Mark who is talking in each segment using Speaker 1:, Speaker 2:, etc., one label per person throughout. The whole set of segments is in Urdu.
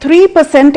Speaker 1: 3%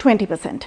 Speaker 1: 20%।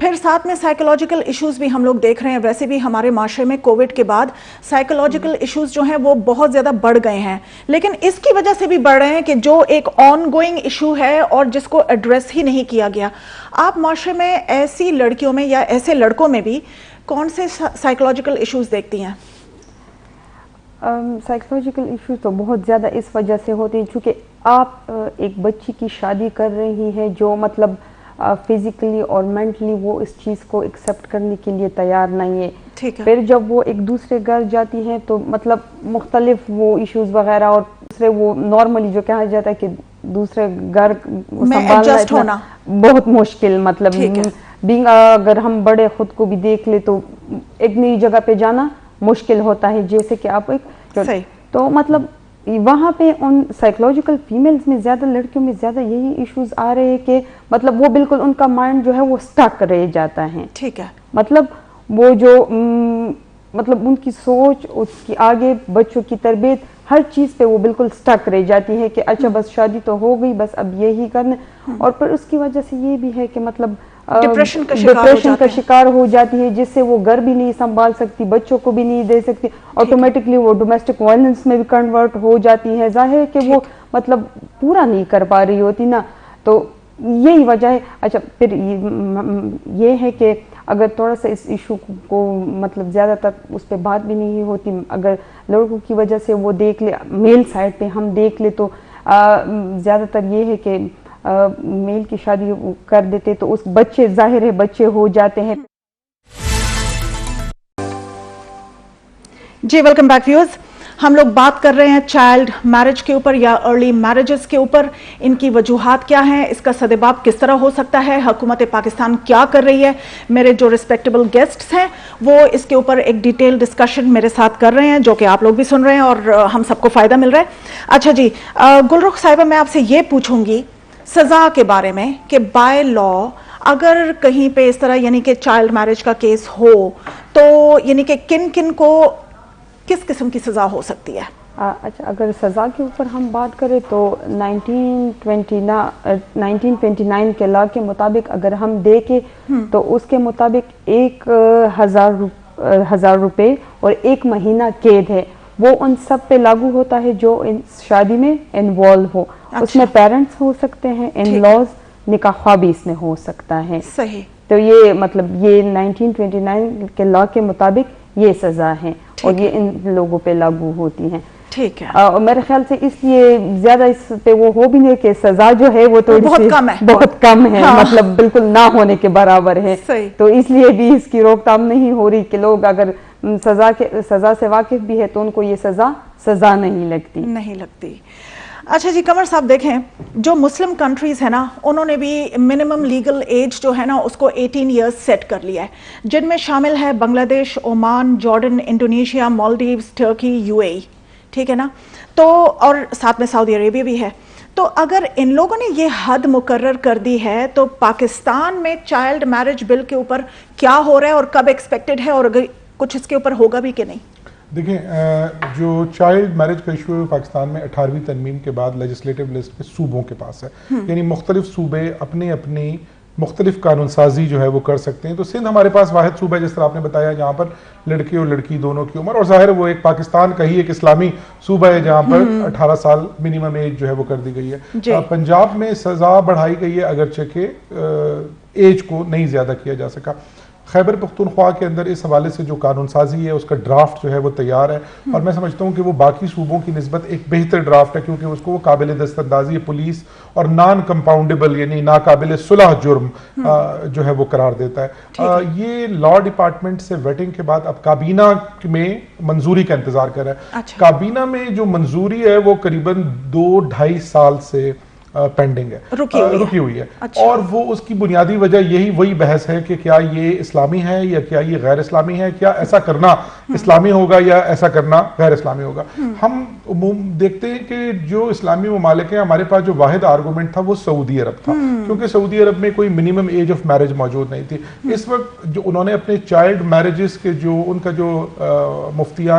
Speaker 1: پھر ساتھ میں سائیکولوجیکل ایشوز بھی ہم لوگ دیکھ رہے ہیں. ویسے بھی ہمارے معاشرے میں کووڈ کے بعد سائیکولوجیکل ایشوز جو ہیں وہ بہت زیادہ بڑھ گئے ہیں, لیکن اس کی وجہ سے بھی بڑھ رہے ہیں کہ جو ایک آن گوئنگ ایشو ہے اور جس کو ایڈریس ہی نہیں کیا گیا. آپ معاشرے میں ایسی لڑکیوں میں یا ایسے لڑکوں میں بھی کون سے سائیکولوجیکل ایشوز دیکھتی ہیں؟
Speaker 2: سائیکولوجیکل ایشوز تو بہت زیادہ اس وجہ سے ہوتے ہیں چونکہ آپ ایک بچی کی شادی کر رہی ہیں جو مطلب فزیکلی اور مینٹلی وہ اس چیز کو ایکسیپٹ کرنے کے لیے تیار نہیں ہے. پھر جب وہ ایک دوسرے گھر جاتی ہیں تو مطلب مختلف وہ ایشوز وغیرہ اور دوسرے وہ نارملی جو کہا جاتا ہے کہ دوسرے گھر سنبھالنا بہت مشکل, مطلب بینگ اگر ہم بڑے خود کو بھی دیکھ لے تو ایک نئی جگہ پہ جانا مشکل ہوتا ہے, جیسے کہ آپ ایک تو مطلب وہاں پہ ان سائیکولوجیکل فیمیلز میں زیادہ لڑکیوں میں زیادہ یہی ایشوز آ رہے ہیں کہ مطلب وہ بالکل ان کا مائنڈ جو ہے وہ سٹک رہ جاتا ہے.
Speaker 1: ٹھیک ہے,
Speaker 2: مطلب وہ جو مطلب ان کی سوچ, اس کی آگے بچوں کی تربیت ہر چیز پہ وہ بالکل سٹک رہ جاتی ہے کہ اچھا بس شادی تو ہو گئی, بس اب یہی کرنا. اور پھر اس کی وجہ سے یہ بھی ہے کہ مطلب
Speaker 1: ڈپریشن
Speaker 2: کا شکار ہو جاتی ہے, جس سے وہ گھر بھی نہیں سنبھال سکتی, بچوں کو بھی نہیں دے سکتی, آٹومیٹکلی وہ ڈومیسٹک وائلنس میں بھی کنورٹ ہو جاتی ہے. ظاہر ہے کہ وہ مطلب پورا نہیں کر پا رہی ہوتی نا, تو یہی وجہ ہے. اچھا پھر یہ ہے کہ اگر تھوڑا سا اس ایشو کو مطلب زیادہ تر اس پہ بات بھی نہیں ہوتی, اگر لڑکوں کی وجہ سے وہ دیکھ لے, میل سائڈ پہ ہم دیکھ لے تو زیادہ تر یہ ہے کہ میل کی شادی کر دیتے تو اس بچے ظاہر ہے بچے ہو جاتے ہیں.
Speaker 1: جی ویلکم بیک ویورز, ہم لوگ بات کر رہے ہیں چائلڈ میرج کے اوپر یا ارلی میرجز کے اوپر. ان کی وجوہات کیا ہیں, اس کا سدباب کس طرح ہو سکتا ہے, حکومت پاکستان کیا کر رہی ہے. میرے جو ریسپیکٹیبل گیسٹس ہیں وہ اس کے اوپر ایک ڈیٹیل ڈسکشن میرے ساتھ کر رہے ہیں, جو کہ آپ لوگ بھی سن رہے ہیں اور ہم سب کو فائدہ مل رہا ہے. اچھا جی گلرخ صاحبہ, میں آپ سے یہ پوچھوں گی سزا کے بارے میں کہ بائی لا اگر کہیں پہ اس طرح یعنی کہ چائلڈ میرج کا کیس ہو تو یعنی کہ کن کن کو کس قسم کی سزا ہو سکتی ہے؟
Speaker 2: اچھا اگر سزا کے اوپر ہم بات کریں تو 1929 کے لا کے مطابق اگر ہم دیکھیں تو اس کے مطابق 1000 روپے اور 1 مہینہ قید ہے, وہ ان سب پہ لاگو ہوتا ہے جو اس شادی میں انوالو ہو. اس میں پیرنٹس ہو سکتے ہیں, ان لاز, نکاح خواہ بھی اس میں ہو سکتا ہے.
Speaker 1: صحیح.
Speaker 2: تو یہ مطلب یہ 1929 کے لا کے مطابق یہ سزا ہے اور یہ ان لوگوں پہ لاگو ہوتی ہیں.
Speaker 1: ٹھیک ہے.
Speaker 2: اور میرے خیال سے اس لیے زیادہ اس پہ وہ ہو بھی نہیں کہ سزا جو ہے وہ تو بہت کم ہے, مطلب بالکل نہ ہونے کے برابر ہے. تو اس لیے بھی اس کی روک تھام نہیں ہو رہی کہ لوگ اگر سزا سے واقف بھی ہے تو ان کو یہ سزا نہیں لگتی.
Speaker 1: اچھا جی قمر صاحب, دیکھیں جو مسلم کنٹریز ہیں نا انہوں نے بھی منیمم لیگل ایج جو ہے نا اس کو 18 ایئرز سیٹ کر لیا ہے, جن میں شامل ہے Bangladesh, Oman, Jordan, Indonesia, Maldives, Turkey, UAE. ٹھیک ہے نا, تو اور ساتھ میں سعودی عربیہ بھی ہے. تو اگر ان لوگوں نے یہ حد مقرر کر دی ہے تو پاکستان میں چائلڈ میرج بل کے اوپر کیا ہو رہا ہے اور کب ایکسپیکٹڈ ہے, اور کچھ اس کے اوپر ہوگا بھی کہ نہیں؟
Speaker 3: دیکھیں جو چائلڈ میرج کا ایشو ہے پاکستان میں 18ویں ترمیم کے بعد لیجسلیٹو لسٹ پہ صوبوں کے پاس ہے, یعنی مختلف صوبے اپنی اپنی مختلف قانون سازی جو ہے وہ کر سکتے ہیں. تو سندھ ہمارے پاس واحد صوبہ ہے جس طرح آپ نے بتایا جہاں پر لڑکی اور لڑکی دونوں کی عمر, اور ظاہر وہ ایک پاکستان کا ہی ایک اسلامی صوبہ ہے جہاں پر 18 سال منیمم ایج جو ہے وہ کر دی گئی ہے. پنجاب میں سزا بڑھائی گئی ہے اگرچہ کہ ایج کو نہیں زیادہ کیا جا سکا. خیبر پختونخوا کے اندر اس حوالے سے جو قانون سازی ہے اس کا ڈرافٹ جو ہے وہ تیار ہے, اور میں سمجھتا ہوں کہ وہ باقی صوبوں کی نسبت ایک بہتر ڈرافٹ ہے, کیونکہ اس کو وہ قابل دستاندازی پولیس اور نان کمپاؤنڈیبل یعنی ناقابل صلح جرم جو ہے وہ قرار دیتا ہے. یہ لا ڈپارٹمنٹ سے ویٹنگ کے بعد اب کابینہ میں منظوری کا انتظار کر رہا ہے. کابینہ میں جو منظوری ہے وہ قریباً 2-2.5 سال سے پینڈنگ ہے, رکی ہوئی ہے. اور وہ اس کی بنیادی وجہ وہی بحث ہے کہ کیا یہ اسلامی ہے یا کیا یہ غیر اسلامی ہے, کیا ایسا کرنا اسلامی ہوگا یا ایسا کرنا غیر اسلامی ہوگا. ہم دیکھتے ہیں کہ جو اسلامی ممالک ہیں ہمارے پاس جو واحد آرگومنٹ تھا وہ سعودی عرب تھا, کیونکہ سعودی عرب میں کوئی منیمم ایج آف میرج موجود نہیں تھی. اس وقت جو انہوں نے اپنے چائلڈ میرجز کے جو ان کا جو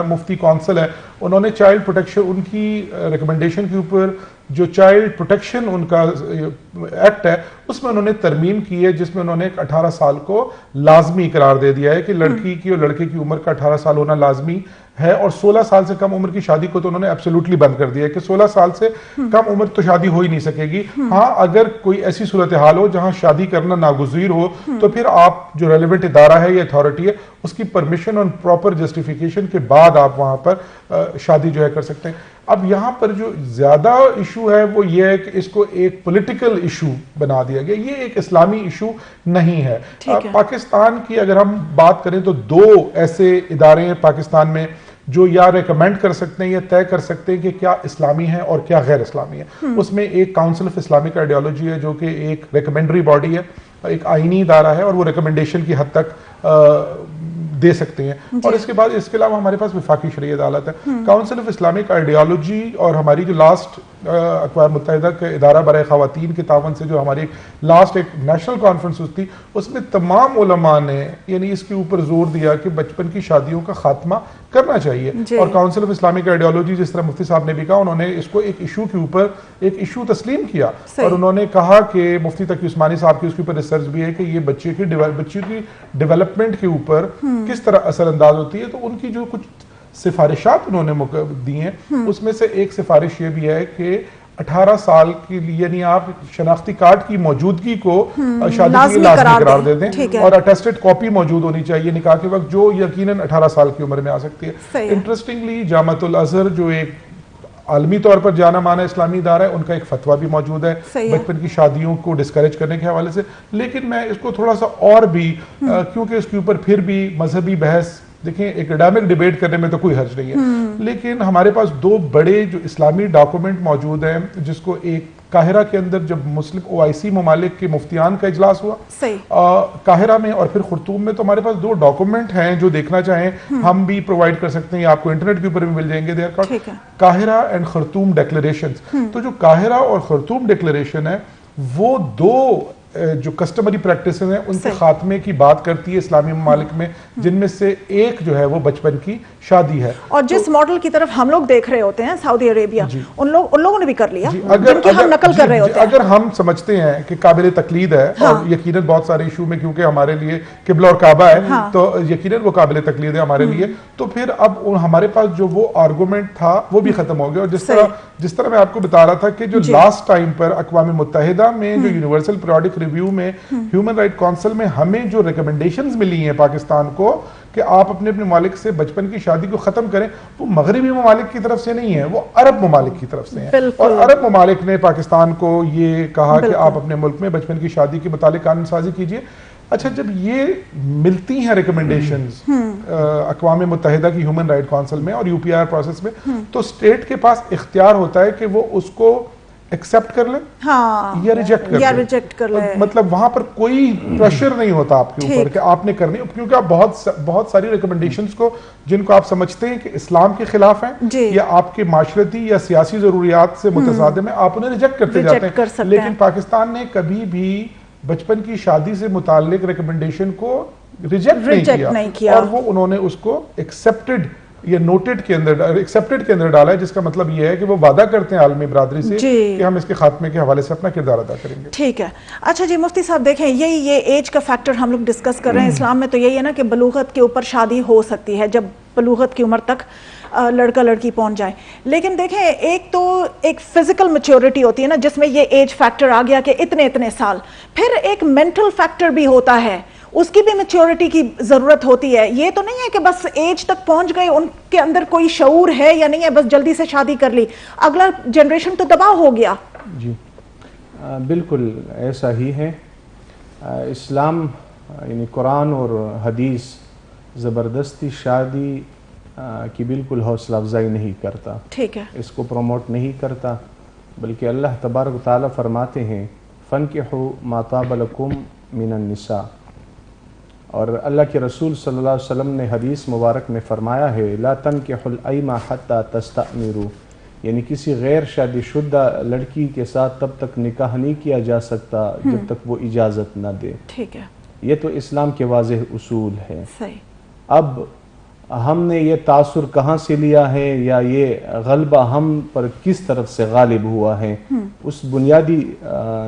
Speaker 3: مفتی کونسل ہے انہوں نے چائلڈ پروٹیکشن ان کی ریکمنڈیشن کے اوپر جو چائلڈ پروٹیکشن ان کا ایکٹ ہے اس میں انہوں نے ترمیم کی ہے، جس میں انہوں نے 18 سال کو لازمی قرار دے دیا ہے کہ لڑکی کی اور لڑکے کی عمر کا 18 سال ہونا لازمی ہے، اور 16 سال سے کم عمر کی شادی کو تو انہوں نے ایبسولوٹلی بند کر دیا ہے کہ 16 سال سے کم عمر تو شادی ہو ہی نہیں سکے گی۔ ہاں اگر کوئی ایسی صورتحال ہو جہاں شادی کرنا ناگزیر ہو تو پھر آپ جو ریلیونٹ ادارہ ہے یا اتھارٹی ہے اس کی پرمیشن اور پراپر جسٹیفیکیشن کے بعد آپ وہاں پر شادی جو ہے کر سکتے ہیں۔ اب یہاں پر جو زیادہ ایشو ہے وہ یہ ہے کہ اس کو ایک پولیٹیکل ایشو بنا دیا گیا، یہ ایک اسلامی ایشو نہیں ہے۔ پاکستان کی اگر ہم بات کریں تو 2 ایسے ادارے ہیں پاکستان میں جو یا ریکمینڈ کر سکتے ہیں یا طے کر سکتے ہیں کہ کیا اسلامی ہے اور کیا غیر اسلامی ہے۔ اس میں ایک کاؤنسل آف اسلامک آئیڈیالوجی ہے جو کہ ایک ریکمینڈری باڈی ہے، ایک آئینی ادارہ ہے اور وہ ریکمنڈیشن کی حد تک دے سکتے ہیں، اور اس کے بعد اس کے علاوہ ہمارے پاس وفاقی شرعی عدالت ہے۔ کاؤنسل آف اسلامک آئیڈیالوجی اور ہماری جو لاسٹ اقوام متحدہ کے ادارہ برائے خواتین کے تعاون سے جو ہماری لاسٹ ایک نیشنل کانفرنس ہوئی تھی اس میں تمام علماء نے یعنی اس کے اوپر زور دیا کہ بچپن کی شادیوں کا خاتمہ کرنا چاہیے، اور کاؤنسل آف اسلامک آئیڈیالوجی جس طرح مفتی صاحب نے بھی کہا انہوں نے اس کو ایک ایشو کے اوپر ایک ایشو تسلیم کیا، اور انہوں نے کہا کہ مفتی تقی عثمانی صاحب کی اس کے اوپر ریسرچ بھی ہے کہ یہ بچے کی ڈیولپمنٹ کے اوپر کس طرح اثر انداز ہوتی ہے۔ تو ان کی جو کچھ سفارشات انہوں نے دی ہیں اس میں سے ایک سفارش یہ بھی ہے کہ 18 سال کے لیے یعنی آپ شناختی کارڈ کی موجودگی کو شادی کے لیے لازمی قرار دے دیں، اور اٹیسٹڈ کاپی موجود ہونی چاہیے نکاح کے وقت جو یقیناً 18 سال کی عمر میں آ سکتی ہے۔ انٹرسٹنگلی جامعۃ الازہر جو ایک عالمی طور پر جانا مانا اسلامی ادارہ ہے ان کا ایک فتویٰ بھی موجود ہے بچپن کی شادیوں کو ڈسکریج کرنے کے حوالے سے، لیکن میں اس کو تھوڑا سا اور بھی کیونکہ اس کے اوپر پھر بھی مذہبی بحث دیکھیں اکیڈیمک ڈیبیٹ کرنے میں تو کوئی حرج نہیں ہے، لیکن ہمارے پاس 2 بڑے جو اسلامی ڈاکومنٹ موجود ہیں جس کو ایک قاہرہ کے اندر جب مسلم OIC ممالک کے مفتیان کا اجلاس ہوا قاہرہ میں اور پھر خرطوم میں، تو ہمارے پاس 2 ڈاکومنٹ ہیں جو دیکھنا چاہیں ہم بھی پرووائڈ کر سکتے ہیں، آپ کو انٹرنیٹ کے اوپر بھی مل جائیں گے، قاہرہ اینڈ خرطوم ڈیکلریشنز۔ تو جو قاہرہ اور خرطوم ڈیکلریشن ہے وہ 2 جو کسٹمری پریکٹسز ہیں ان کے خاتمے کی بات کرتی ہے اسلامی ممالک میں، جن میں سے ایک جو ہے وہ بچپن کی شادی ہے،
Speaker 1: اور جس ماڈل کی طرف ہم لوگ دیکھ رہے ہوتے ہیں سعودی عربیہ ان لوگوں نے بھی کر لیا جن کی ہم نقل کر رہے ہوتے ہیں۔
Speaker 3: اگر ہم سمجھتے ہیں کہ قابل تقلید ہے اور یقیناً بہت سارے ایشو میں کیونکہ ہمارے لیے قبلہ اور کعبہ ہے تو یقیناً وہ قابل تقلید ہے ہمارے لیے، تو پھر اب ہمارے پاس جو وہ آرگومنٹ تھا وہ بھی ختم ہو گیا، اور جس طرح میں آپ کو بتا رہا تھا کہ جو لاسٹ ٹائم پر اقوام متحدہ میں جو یونیورسل پیریوڈک ریویو میں ہیومن رائٹ کونسل میں ہمیں جو ریکمنڈیشنز ملی ہیں پاکستان کو کہ آپ اپنے ممالک سے بچپن کی شادی کو ختم کریں، وہ مغربی ممالک کی طرف سے نہیں ہے، وہ عرب ممالک کی طرف سے ہیں، اور عرب ممالک نے پاکستان کو یہ کہا کہ آپ اپنے ملک میں بچپن کی شادی کے متعلق قانون سازی کیجئے۔ اچھا جب یہ ملتی ہیں ریکمنڈیشنز اقوام متحدہ کی ہیومن رائٹ کونسل میں اور UPR پروسیس میں، تو اسٹیٹ کے پاس اختیار ہوتا ہے کہ وہ اس کو ایکسپٹ کر لیں یا ریجیکٹ کر لیں، مطلب وہاں پر کوئی پریشر نہیں ہوتا آپ کے اوپر کہ آپ نے کرنی، کیونکہ آپ بہت ساری ریکمنڈیشنز کو جن کو آپ سمجھتے ہیں کہ اسلام کے خلاف ہیں یا آپ کے معاشرتی یا سیاسی ضروریات سے متصادم ہیں، آپ انہیں ریجیکٹ کرتے جاتے ہیں، لیکن پاکستان نے کبھی بھی بچپن کی شادی سے متعلق ریکمنڈیشن کو ریجیکٹ نہیں کیا، اور وہ انہوں نے اس کو ایکسپٹڈ یا نوٹڈ کے اندر ایکسپٹڈ کے اندر ڈالا ہے، جس کا مطلب یہ ہے کہ وہ وعدہ کرتے ہیں عالمی برادری سے کہ ہم اس کے خاتمے کے حوالے سے اپنا کردار ادا کریں گے۔
Speaker 1: ٹھیک ہے، اچھا جی مفتی صاحب دیکھیں یہ ایج کا فیکٹر ہم لوگ ڈسکس کر رہے ہیں، اسلام میں تو یہی ہے نا کہ بلوغت کے اوپر شادی ہو سکتی ہے جب بلوغت کی عمر تک لڑکا لڑکی پہنچ جائے، لیکن دیکھیں ایک تو ایک فزیکل میچورٹی ہوتی ہے نا جس میں یہ ایج فیکٹر آ گیا کہ اتنے سال، پھر ایک مینٹل فیکٹر بھی ہوتا ہے، اس کی بھی میچورٹی کی ضرورت ہوتی ہے، یہ تو نہیں ہے کہ بس ایج تک پہنچ گئے ان کے اندر کوئی شعور ہے یا نہیں ہے، بس جلدی سے شادی کر لی، اگلا جنریشن تو تباہ ہو گیا۔
Speaker 4: جی بالکل ایسا ہی ہے، اسلام یعنی قرآن اور حدیث زبردستی شادی کی بالکل حوصلہ افزائی نہیں کرتا، ٹھیک ہے، اس کو پروموٹ نہیں کرتا، بلکہ اللہ تبارک و تعالیٰ فرماتے ہیں فَانْكِحُوا مَا طَابَ لَكُم مِّنَ النِّسَاءِ، اور اللہ کے رسول صلی اللہ علیہ وسلم نے حدیث مبارک میں فرمایا ہے لا تنکحوا الایما حتی تستأمروا، یعنی کسی غیر شادی شدہ لڑکی کے ساتھ تب تک نکاح نہیں کیا جا سکتا جب تک وہ اجازت نہ دے، ٹھیک ہے، یہ تو اسلام کے واضح اصول ہے۔ اب ہم نے یہ تاثر کہاں سے لیا ہے یا یہ غلبہ ہم پر کس طرف سے غالب ہوا ہے، اس بنیادی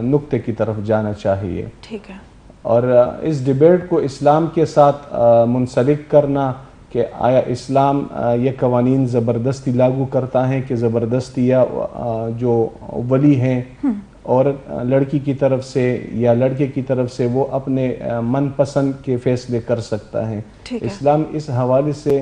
Speaker 4: نقطے کی طرف جانا چاہیے.
Speaker 1: ٹھیک ہے.
Speaker 4: اور اس ڈیبیٹ کو اسلام کے ساتھ منسلک کرنا کہ آیا اسلام یہ قوانین زبردستی لاگو کرتا ہے کہ زبردستی یا جو ولی ہیں اور لڑکی کی طرف سے یا لڑکے کی طرف سے وہ اپنے من پسند کے فیصلے کر سکتا ہے. اسلام اس حوالے سے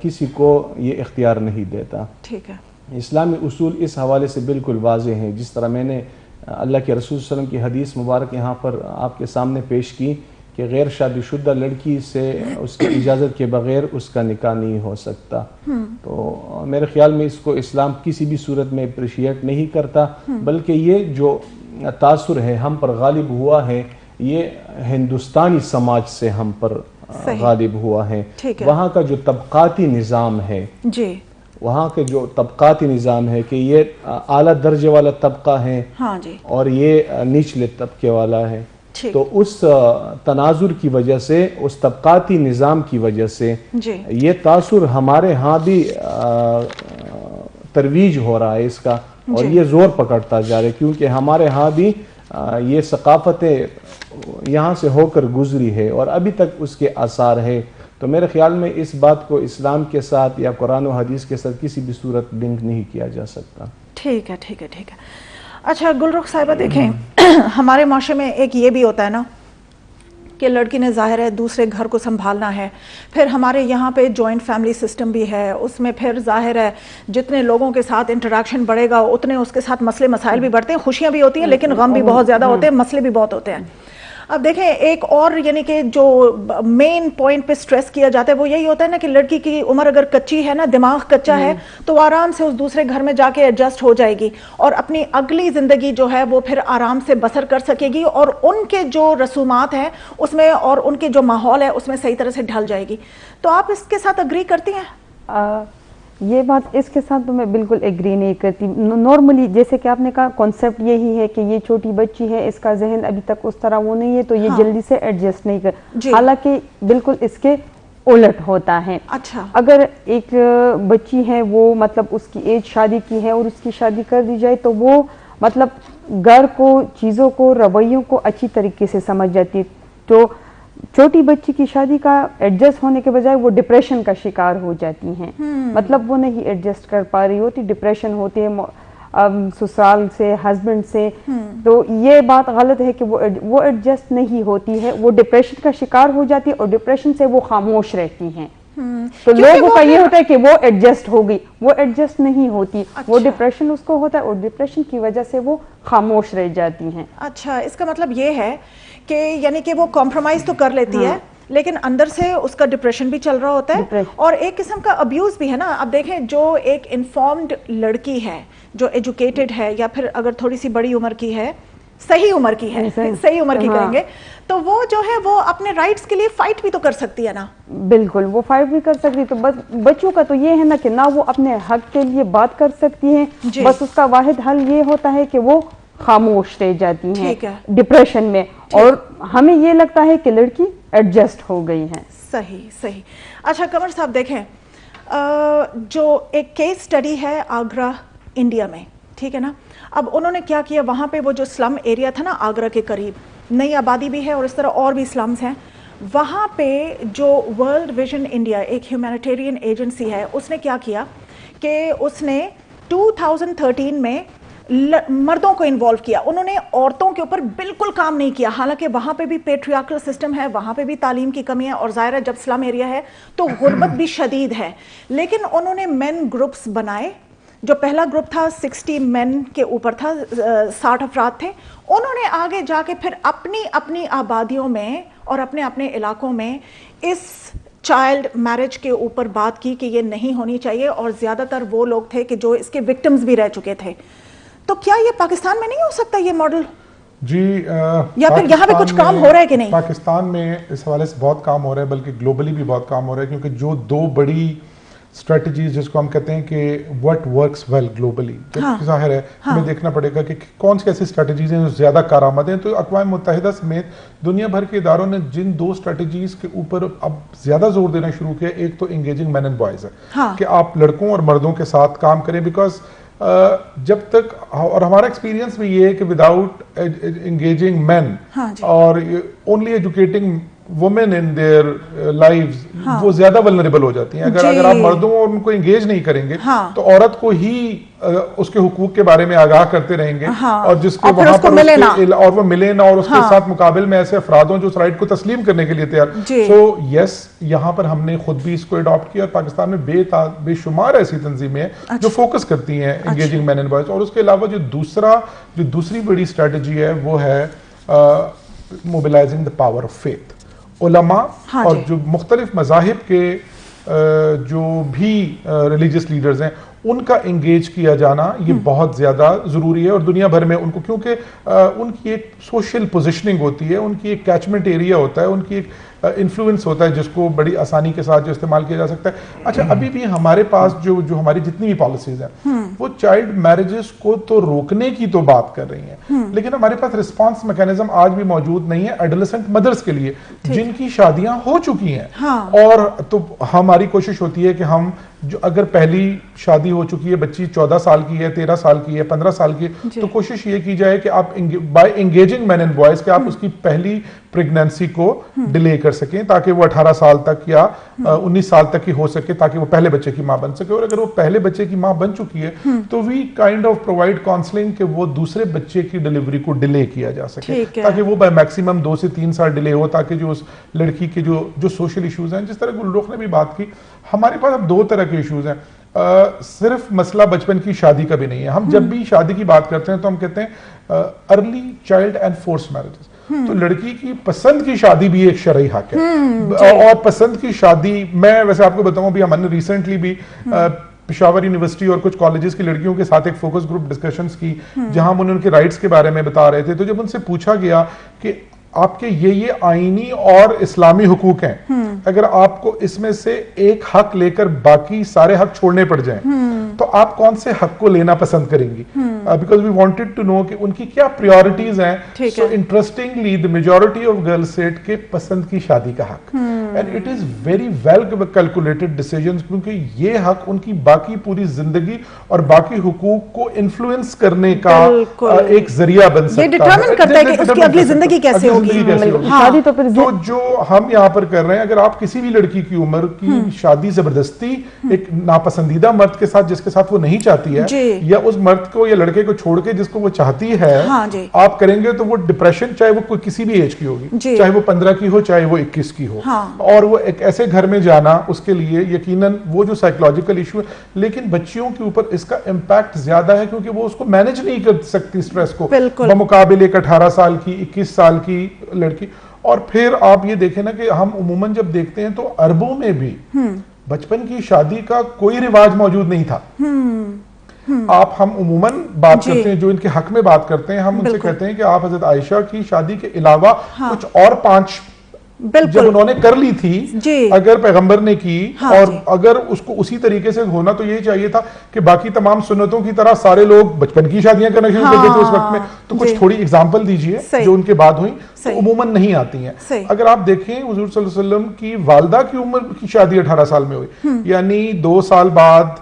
Speaker 4: کسی کو یہ اختیار نہیں دیتا.
Speaker 1: ٹھیک ہے.
Speaker 4: اسلامی اصول اس حوالے سے بالکل واضح ہیں. جس طرح میں نے اللہ کے رسول صلی اللہ علیہ وسلم کی حدیث مبارک یہاں پر آپ کے سامنے پیش کی کہ غیر شادی شدہ لڑکی سے اس کی اجازت کے بغیر اس کا نکاح نہیں ہو سکتا. تو میرے خیال میں اس کو اسلام کسی بھی صورت میں اپریشیٹ نہیں کرتا، بلکہ یہ جو تاثر ہے ہم پر غالب ہوا ہے یہ ہندوستانی سماج سے ہم پر غالب ہوا ہے. وہاں کا جو طبقاتی نظام ہے،
Speaker 1: جی
Speaker 4: وہاں کے جو طبقاتی نظام ہے کہ یہ اعلیٰ درجے والا طبقہ ہے اور یہ نچلے طبقے والا ہے، تو اس تناظر کی وجہ سے، اس طبقاتی نظام کی وجہ سے یہ تاثر ہمارے ہاں بھی ترویج ہو رہا ہے اس کا، اور یہ زور پکڑتا جا رہا ہے کیونکہ ہمارے ہاں بھی یہ ثقافتیں یہاں سے ہو کر گزری ہے اور ابھی تک اس کے آثار ہے. تو میرے خیال میں اس بات کو اسلام کے ساتھ یا قرآن و حدیث کے ساتھ کسی بھی صورت لنک نہیں کیا جا سکتا.
Speaker 1: ٹھیک ہے. ٹھیک ہے. ٹھیک ہے. اچھا گلرخ صاحبہ دیکھیں، ہمارے معاشرے میں ایک یہ بھی ہوتا ہے نا کہ لڑکی نے ظاہر ہے دوسرے گھر کو سنبھالنا ہے، پھر ہمارے یہاں پہ جوائنٹ فیملی سسٹم بھی ہے، اس میں پھر ظاہر ہے جتنے لوگوں کے ساتھ انٹریکشن بڑھے گا اتنے اس کے ساتھ مسئلے مسائل بھی بڑھتے ہیں، خوشیاں بھی ہوتی ہیں لیکن غم بھی بہت زیادہ ہوتے ہیں، مسئلے بھی بہت ہوتے ہیں. اب دیکھیں ایک اور یعنی کہ جو مین پوائنٹ پہ سٹریس کیا جاتا ہے وہ یہی ہوتا ہے نا کہ لڑکی کی عمر اگر کچی ہے نا، دماغ کچا ہے، تو وہ آرام سے اس دوسرے گھر میں جا کے ایڈجسٹ ہو جائے گی اور اپنی اگلی زندگی جو ہے وہ پھر آرام سے بسر کر سکے گی اور ان کے جو رسومات ہیں اس میں اور ان کے جو ماحول ہے اس میں صحیح طرح سے ڈھل جائے گی. تو آپ اس کے ساتھ اگری کرتی ہیں؟
Speaker 2: یہ بات اس کے ساتھ تو میں بالکل ایگری نہیں کرتی. نارملی جیسے کہ آپ نے کہا کانسیپٹ یہی ہے کہ یہ چھوٹی بچی ہے، اس کا ذہن ابھی تک اس طرح وہ نہیں ہے تو یہ جلدی سے ایڈجسٹ نہیں کر، حالانکہ بالکل اس کے الٹ ہوتا ہے.
Speaker 1: اچھا
Speaker 2: اگر ایک بچی ہے وہ مطلب اس کی ایج شادی کی ہے اور اس کی شادی کر دی جائے تو وہ مطلب گھر کو، چیزوں کو، رویوں کو اچھی طریقے سے سمجھ جاتی ہے. تو چھوٹی بچی کی شادی کا ایڈجسٹ ہونے کے بجائے وہ ڈپریشن کا شکار ہو جاتی ہیں، مطلب وہ نہیں ایڈجسٹ کر پا رہی ہوتی، ڈپریشن ہوتی ہے سسرال سے، ہسبینڈ سے. تو یہ بات غلط ہے کہ وہ ایڈجسٹ نہیں ہوتی ہے، وہ ڈپریشن کا شکار ہو جاتی ہے اور ڈپریشن سے وہ خاموش رہتی ہیں. تو لوگوں کا یہ ہوتا ہے کہ وہ ایڈجسٹ ہو گئی، وہ ایڈجسٹ نہیں ہوتی، وہ ڈپریشن اس کو ہوتا ہے اور ڈپریشن کی وجہ سے وہ خاموش رہ جاتی ہیں.
Speaker 1: اچھا، اس کا مطلب یہ ہے کہ یعنی کہ وہ کمپرومائز تو کر لیتی ہے لیکن اندر سے اس کا ڈپریشن بھی چل رہا ہوتا ہے اور ایک قسم کا ابیوز بھی ہے نا. اب دیکھیں جو ایک انفارمڈ لڑکی ہے، جو ایجوکیٹڈ ہے یا پھر اگر تھوڑی سی بڑی عمر کی ہے، صحیح عمر کی ہے، صحیح عمر کی کہیں گے، تو وہ جو ہے وہ اپنے رائٹس کے لیے فائٹ بھی تو کر سکتی ہے نا.
Speaker 2: بالکل وہ فائٹ بھی کر سکتی. تو بس بچوں کا تو یہ ہے نا کہ نہ وہ اپنے حق کے لیے بات کر سکتی ہیں، بس اس کا واحد حل یہ ہوتا ہے کہ وہ خاموش رہ جاتی ہیں ڈپریشن میں، اور ہمیں یہ لگتا ہے کہ لڑکی ایڈجسٹ ہو گئی ہے.
Speaker 1: صحیح صحیح. اچھا قمر صاحب دیکھیں، جو ایک کیس سٹڈی ہے آگرہ انڈیا میں، ٹھیک ہے نا، اب انہوں نے کیا کیا، وہاں پہ وہ جو سلم ایریا تھا نا آگرہ کے قریب، نئی آبادی بھی ہے اور اس طرح اور بھی سلمز ہیں، وہاں پہ جو ورلڈ ویژن انڈیا ایک ہیومینیٹیرین ایجنسی ہے، اس نے کیا کیا کہ اس نے 2013 میں مردوں کو انوالو کیا. انہوں نے عورتوں کے اوپر بالکل کام نہیں کیا، حالانکہ وہاں پہ بھی پیٹریارکل سسٹم ہے، وہاں پہ بھی تعلیم کی کمی ہے اور ظاہر ہے جب سلم ایریا ہے تو غربت بھی شدید ہے. لیکن انہوں نے مین گروپس بنائے. جو پہلا گروپ تھا 60 مین کے اوپر تھا، 60 افراد تھے. انہوں نے آگے جا کے پھر اپنی اپنی آبادیوں میں اور اپنے اپنے علاقوں میں اس چائلڈ میرج کے اوپر بات کی کہ یہ نہیں ہونی چاہیے، اور زیادہ تر وہ لوگ تھے کہ جو اس کے وکٹمز بھی رہ چکے تھے. تو کیا یہ پاکستان میں نہیں ہو سکتا یہ ماڈل؟
Speaker 3: جی
Speaker 1: یا پھر یہاں پہ کچھ کام ہو رہا ہے کہ نہیں؟
Speaker 3: پاکستان میں اس حوالے سے بہت کام ہو رہا ہے، بلکہ گلوبلی بھی بہت کام ہو رہا ہے، کیونکہ جو دو بڑی اسٹریٹجیز جس کو ہم کہتے ہیں کہ وٹ ورکس ویل گلوبلی، ظاہر ہے ہمیں دیکھنا پڑے گا کہ کون سی ایسی اسٹریٹجیز ہیں جو زیادہ کارآمد ہیں. تو اقوام متحدہ سمیت دنیا بھر کے اداروں نے جن 2 اسٹریٹجیز کے اوپر اب زیادہ زور دینا شروع کیا، ایک تو انگیجنگ مین اینڈ بوائز ہے کہ آپ لڑکوں اور مردوں کے ساتھ کام کریں، بیکاز جب تک، اور ہمارا ایکسپیرینس بھی یہ ہے کہ وداؤٹ انگیجنگ مین اور only educating women in their lives, وہ زیادہ ولنریبل ہو جاتی ہیں. اگر آپ مردوں اور ان کو انگیج نہیں کریں گے تو عورت کو ہی اس کے حقوق کے بارے میں آگاہ کرتے رہیں گے، اور جس کے وہاں پر اور وہ ملے نہ، اور اس کے ساتھ مقابل میں ایسے افراد ہوں جو اس رائٹ کو تسلیم کرنے کے لیے تیار. سو یس، یہاں پر ہم نے خود بھی اس کو اڈاپٹ کیا، اور پاکستان میں بے شمار ایسی تنظیمیں ہیں جو فوکس کرتی ہیں انگیجنگ مین اینڈ بوائز. اور اس کے علاوہ جو دوسری بڑی اسٹریٹجی ہے وہ ہے mobilising the power of faith. علماء اور جو مختلف مذاہب کے جو بھی ریلیجیس لیڈرز ہیں ان کا انگیج کیا جانا یہ بہت زیادہ ضروری ہے. اور دنیا بھر میں ان کو، کیونکہ ان کی ایک سوشل پوزیشننگ ہوتی ہے، ان کی ایک کیچمنٹ ایریا ہوتا ہے، ان کی ایک انفلوئنس ہوتا ہے جس کو بڑی آسانی کے ساتھ جو استعمال کیا جا سکتا ہے. اچھا، ابھی بھی ہمارے پاس جو ہماری جتنی بھی پالیسیز ہیں وہ چائلڈ میرجز کو تو روکنے کی تو بات کر رہی ہیں، لیکن ہمارے پاس رسپانس میکینزم آج بھی موجود نہیں ہے ایڈولسنٹ مدرز کے لیے جن کی شادیاں ہو چکی ہیں. اور تو ہماری کوشش ہوتی ہے کہ ہم جو اگر پہلی شادی ہو چکی ہے، بچی 14 سال کی ہے، 13 سال کی ہے، 15 سال کی ہے، تو کوشش یہ کی جائے کہ آپ by engaging men and boys کہ آپ اس کی پہلی پریگنینسی کو ڈیلے کر سکیں تاکہ وہ 18 سال تک یا 19 سال تک کی ہو سکے، تاکہ وہ پہلے بچے کی ماں بن سکے. اور اگر وہ پہلے بچے کی ماں بن چکی ہے تو we kind of provide counselling کہ وہ دوسرے بچے کی ڈیلیوری کو ڈیلے کیا جا سکے، تاکہ وہ بائی میکسیمم 2 سے 3 سال ڈیلے ہو، تاکہ جو اس لڑکی کے جو سوشل ایشوز ہیں، جس طرح گلرخ نے بھی بات کی، ہمارے پاس اب 2 طرح کے ایشوز ہیں. صرف مسئلہ بچپن کی شادی کا بھی نہیں ہے. ہم جب بھی شادی کی بات کرتے ہیں تو ہم کہتے ہیں early child and force marriages. تو لڑکی کی پسند کی شادی بھی ایک شرعی حق ہے، اور پسند کی شادی، میں ویسے آپ کو بتاؤں بھی، ہم نے ریسنٹلی بھی پشاور یونیورسٹی اور کچھ کالجز کی لڑکیوں کے ساتھ ایک فوکس گروپ ڈسکشنز کی جہاں ہم ان کے رائٹس کے بارے میں بتا رہے تھے. تو جب ان سے پوچھا گیا کہ آپ کے یہ آئینی اور اسلامی حقوق ہیں، اگر آپ کو اس میں سے ایک حق لے کر باقی سارے حق چھوڑنے پڑ جائیں تو آپ کون سے حق کو لینا پسند کریں گی؟ Because we wanted to know کہ ان کی کیا پریورٹیز ہیں. So interestingly the majority of girls said کہ پسند کی شادی کا حق، and it is very well calculated decisions, کیونکہ یہ حق ان کی باقی پوری زندگی اور باقی حقوق کو انفلوئنس کرنے کا ایک ذریعہ بن سکتا ہے. یہ ڈٹرمن کرتا ہے کہ اس کی اگلی زندگی کیسے ہوگی. تو جو ہم یہاں پر کر رہے ہیں، اگر آپ کسی بھی لڑکی کی عمر کی شادی زبردستی ایک ناپسندیدہ مرد کے ساتھ جس کے ساتھ وہ نہیں چاہتی ہے، یا اس مرد کو یا لڑکے کو چھوڑ کے جس کو وہ چاہتی ہے آپ کریں گے، تو وہ ڈپریشن، چاہے وہ کوئی کسی بھی ایج کی ہوگی، چاہے وہ 15 کی ہو چاہے وہ 21 کی ہو، اور وہ ایک ایسے گھر میں جانا اس کے لیے یقیناً وہ جو سائیکولوجیکل ایشو ہے. لیکن بچیوں کے اوپر اس کا امپیکٹ زیادہ ہے کیونکہ وہ اس کو مینج نہیں کر سکتی اسٹریس کو، بمقابل ایک 18 سال کی 21 سال کی لڑکی. اور پھر آپ یہ دیکھیں نا کہ ہم عموماً جب دیکھتے ہیں تو عربوں میں بھی بچپن کی شادی کا کوئی رواج موجود نہیں تھا. آپ ہم عموماً بات کرتے ہیں جو ان کے حق میں بات کرتے ہیں، ہم ان سے کہتے ہیں کہ آپ حضرت عائشہ کی شادی کے علاوہ کچھ اور 5 جب انہوں نے کر لی تھی، اگر پیغمبر نے کی اور اگر اس کو اسی طریقے سے ہونا تو یہ چاہیے تھا کہ باقی تمام سنتوں کی طرح سارے لوگ بچپن کی شادیاں کرنا شروع کر دیے تھے اس وقت میں. تو کچھ تھوڑی اگزامپل دیجئے جو ان کے بعد ہوئیں، تو عموماً نہیں آتی ہیں. اگر آپ دیکھیں حضور صلی اللہ علیہ وسلم کی والدہ کی عمر کی شادی 18 سال میں ہوئی، یعنی 2 سال بعد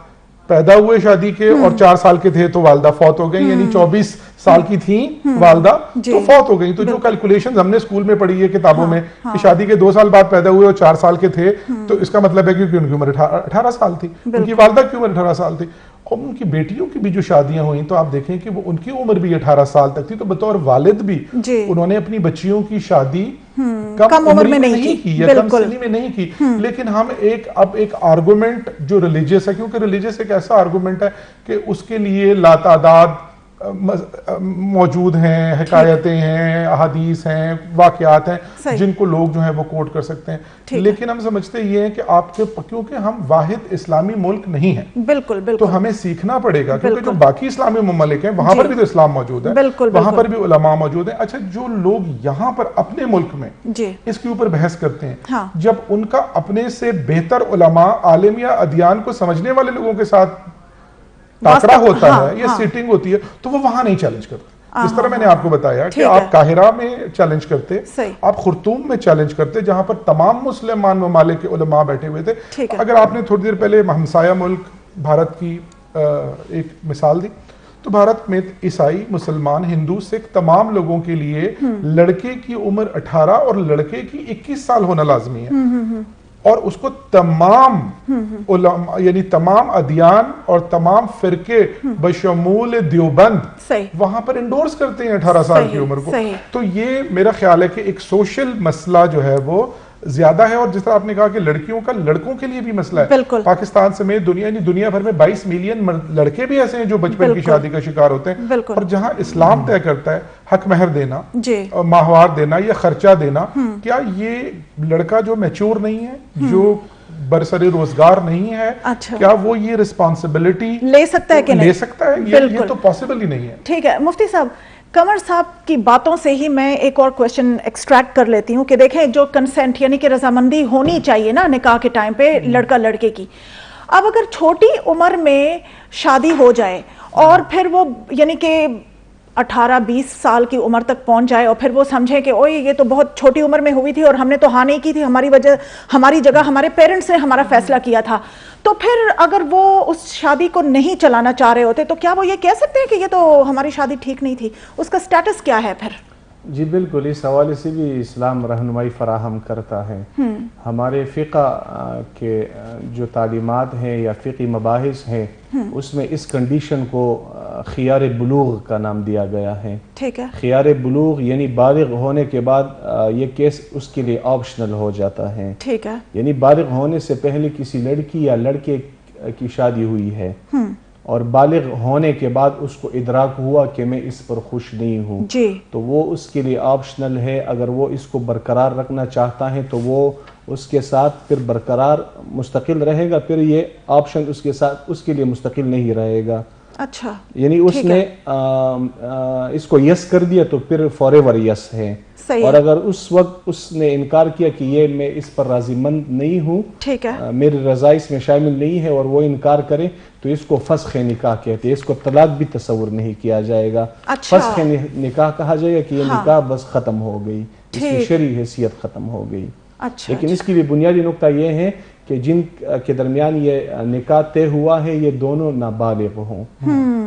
Speaker 3: پیدا ہوئے شادی کے، اور 4 سال کے تھے تو والدہ فوت ہو گئی، یعنی 24 سال کی تھیں والدہ تو فوت ہو گئی. تو جو کیلکولیشنز ہم نے اسکول میں پڑھی ہے کتابوں میں کہ شادی کے 2 سال بعد پیدا ہوئے اور 4 سال کے تھے، تو اس کا مطلب ہے کہ ان کی عمر 18 سال تھی، ان کی والدہ کی عمر 18 سال تھی. اور ان کی بیٹیوں کی بھی جو شادیاں ہوئیں تو آپ دیکھیں کہ وہ ان کی عمر بھی 18 سال تک تھی. تو بطور والد بھی انہوں نے اپنی بچیوں کی شادی کم عمر میں نہیں کی یا کم سنی میں نہیں کی. لیکن ہم اب ایک آرگومنٹ جو ریلیجیس ہے، کیونکہ ریلیجیس ایک ایسا آرگومنٹ ہے کہ اس کے لیے لاتعداد موجود ہیں, حکایتیں ہیں, احادیث ہیں, واقعات ہیں جن کو لوگ جو ہیں وہ کوٹ کر سکتے ہیں, لیکن ہم سمجھتے یہ ہیں کہ آپ کے, کیونکہ ہم واحد اسلامی ملک نہیں ہیں,
Speaker 1: بالکل بالکل,
Speaker 3: تو ہمیں سیکھنا پڑے گا, کیونکہ جو باقی اسلامی ممالک ہیں وہاں پر بھی تو اسلام موجود ہے, وہاں پر بھی علماء موجود ہیں. اچھا, جو لوگ یہاں پر اپنے ملک میں اس کے اوپر بحث کرتے ہیں, جب ان کا اپنے سے بہتر علماء, عالم یا ادیان کو سمجھنے والے لوگوں کے ساتھ ٹاکرا ہوتا ہے یا سیٹنگ ہوتی ہے, تو وہ وہاں نہیں چیلنج کرتے. جس طرح میں نے آپ کو بتایا کہ آپ قاہرہ میں چیلنج کرتے, آپ خرطوم میں چیلنج کرتے جہاں پر تمام مسلمان ممالک کے علماء بیٹھے ہوئے تھے. اگر آپ نے تھوڑی دیر پہلے ہمسایہ ملک بھارت کی ایک مثال دی, تو بھارت میں عیسائی, مسلمان, ہندو, سکھ تمام لوگوں کے لیے لڑکے کی عمر 18 اور لڑکے کی 21 سال ہونا لازمی ہے, اور اس کو تمام علماء یعنی تمام ادیان اور تمام فرقے بشمول دیوبند وہاں پر انڈورس کرتے ہیں 18 سال کی عمر کو. تو یہ میرا خیال ہے کہ ایک سوشل مسئلہ جو ہے وہ زیادہ ہے, اور جس طرح آپ نے کہا کہ لڑکیوں کا لڑکوں کے لیے بھی مسئلہ ہے. پاکستان سمیت دنیا بھر میں 22 ملین لڑکے بھی ایسے ہیں جو بچپن کی شادی کا شکار ہوتے ہیں, اور جہاں اسلام طے کرتا ہے حق مہر دینا, ماہوار دینا یا خرچہ دینا, کیا یہ لڑکا جو میچور نہیں ہے, جو برسر روزگار نہیں ہے, کیا وہ یہ رسپانسبلٹی
Speaker 1: لے سکتا ہے کہ نہیں؟
Speaker 3: لے سکتا ہے, یہ تو پاسبل ہی نہیں ہے.
Speaker 1: ٹھیک ہے مفتی صاحب, قمر صاحب کی باتوں سے ہی میں ایک اور کوشچن ایکسٹریکٹ کر لیتی ہوں کہ دیکھیں, جو کنسنٹ یعنی کہ رضامندی ہونی چاہیے نا نکاح کے ٹائم پہ لڑکا لڑکے کی, اب اگر چھوٹی عمر میں شادی ہو جائے اور پھر وہ یعنی کہ 18-20 سال کی عمر تک پہنچ جائے, اور پھر وہ سمجھے کہ اوئے یہ تو بہت چھوٹی عمر میں ہوئی تھی اور ہم نے تو ہاں نہیں کی تھی, ہماری جگہ ہمارے پیرنٹس نے ہمارا فیصلہ کیا تھا, تو پھر اگر وہ اس شادی کو نہیں چلانا چاہ رہے ہوتے تو کیا وہ یہ کہہ سکتے ہیں کہ یہ تو ہماری شادی ٹھیک نہیں تھی؟ اس کا سٹیٹس کیا ہے پھر؟
Speaker 4: جی بالکل, اس حوالے سے بھی اسلام رہنمائی فراہم کرتا ہے. ہمارے فقہ کے جو تعلیمات ہیں یا فقہی مباحث ہیں اس میں اس کنڈیشن کو خیار بلوغ کا نام دیا گیا ہے.
Speaker 1: ٹھیک ہے,
Speaker 4: خیار بلوغ یعنی بالغ ہونے کے بعد یہ کیس اس کے لیے آپشنل ہو جاتا ہے.
Speaker 1: ٹھیک ہے,
Speaker 4: یعنی بالغ ہونے سے پہلے کسی لڑکی یا لڑکے کی شادی ہوئی ہے اور بالغ ہونے کے بعد اس کو ادراک ہوا کہ میں اس پر خوش نہیں ہوں, تو وہ اس کے لیے آپشنل ہے. اگر وہ اس کو برقرار رکھنا چاہتا ہے تو وہ اس کے ساتھ پھر برقرار مستقل رہے گا, پھر یہ آپشن اس کے ساتھ اس کے لیے مستقل نہیں رہے گا.
Speaker 1: اچھا,
Speaker 4: یعنی اس نے اس کو یس کر دیا تو پھر فار ایور یس ہے, اور اگر اس وقت اس نے انکار کیا کہ یہ میں اس پر راضی مند نہیں ہوں, میری رضا اس میں شامل نہیں ہے, اور وہ انکار کرے تو اس کو فسخ نکاح کہتے ہیں. اس کو طلاق بھی تصور نہیں کیا جائے گا, فسخ نکاح کہا جائے گا کہ یہ نکاح بس ختم ہو گئی, اس کی شرعی حیثیت ختم ہو گئی. لیکن اس کی بھی بنیادی نقطہ یہ ہے کہ جن کے درمیان یہ نکاح طے ہوا ہے یہ دونوں نابالغ ہوں,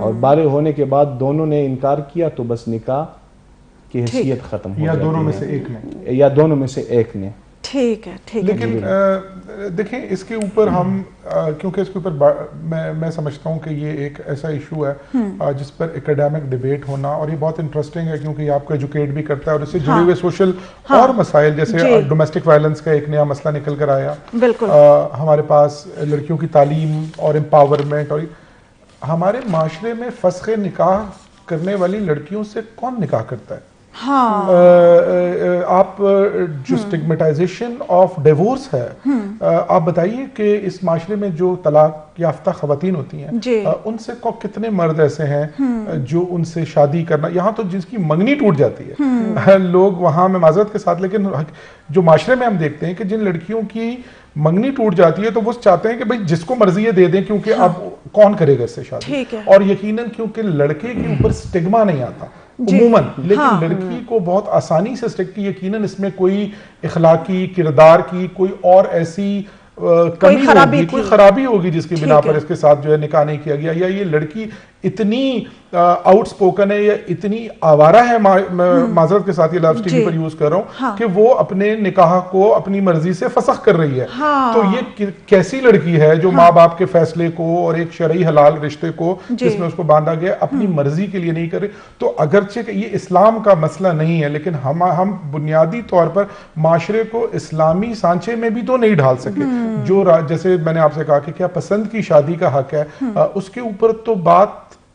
Speaker 4: اور بالغ ہونے کے بعد دونوں نے انکار کیا تو بس نکاح کی حیثیت ختم ہو جاتی ہے,
Speaker 3: یا دونوں میں سے ایک نے,
Speaker 4: یا دونوں میں سے ایک نے.
Speaker 1: ٹھیک ہے, ٹھیک ہے.
Speaker 3: لیکن دیکھیں اس کے اوپر ہم, کیونکہ اس کے اوپر میں سمجھتا ہوں کہ یہ ایک ایسا ایشو ہے جس پر اکیڈیمک ڈیبیٹ ہونا, اور یہ بہت انٹرسٹنگ ہے کیونکہ یہ آپ کو ایجوکیٹ بھی کرتا ہے, اور اس سے جڑے ہوئے سوشل اور مسائل جیسے ڈومیسٹک وائلنس کا ایک نیا مسئلہ نکل کر آیا. ہمارے پاس لڑکیوں کی تعلیم اور امپاورمنٹ, اور ہمارے معاشرے میں فسخ نکاح کرنے والی لڑکیوں سے کون نکاح کرتا ہے؟ آپ جو سٹگمیٹائزیشن آف ڈیورس ہے, آپ بتائیے کہ اس معاشرے میں جو طلاق یافتہ خواتین ہوتی ہیں ان سے کتنے مرد ایسے ہیں جو ان سے شادی کرنا, یہاں تو جس کی منگنی ٹوٹ جاتی ہے لوگ وہاں, میں معذرت کے ساتھ, لیکن جو معاشرے میں ہم دیکھتے ہیں کہ جن لڑکیوں کی منگنی ٹوٹ جاتی ہے تو وہ چاہتے ہیں کہ بھئی جس کو مرضی ہے دے دیں, کیونکہ اب کون کرے گا اس سے شادی, اور یقیناً کیونکہ لڑکے کے اوپر سٹگما نہیں آتا عموماً, لیکن لڑکی کو بہت آسانی سے سٹک, یقیناً اس میں کوئی اخلاقی, کردار کی کوئی اور ایسی کمی ہوگی, کوئی خرابی ہوگی جس کی بنا پر اس کے ساتھ جو ہے نکاح نہیں کیا گیا, یا یہ لڑکی اتنی آؤٹ سپوکن ہے یا اتنی آوارہ ہے, معذرت کے ساتھ یہ لفظ ٹی وی پر یوز کر رہا ہوں, کہ وہ اپنے نکاح کو اپنی مرضی سے فسخ کر رہی ہے. تو یہ کیسی لڑکی ہے جو ماں باپ کے فیصلے کو اور ایک شرعی حلال رشتے کو جس میں اس کو باندھا گیا اپنی مرضی کے لیے نہیں کر رہی. تو اگرچہ کہ یہ اسلام کا مسئلہ نہیں ہے, لیکن ہم بنیادی طور پر معاشرے کو اسلامی سانچے میں بھی تو نہیں ڈھال سکے. جو جیسے میں نے آپ سے کہا کہ کیا پسند کی شادی کا حق ہے, اس کے اوپر تو بات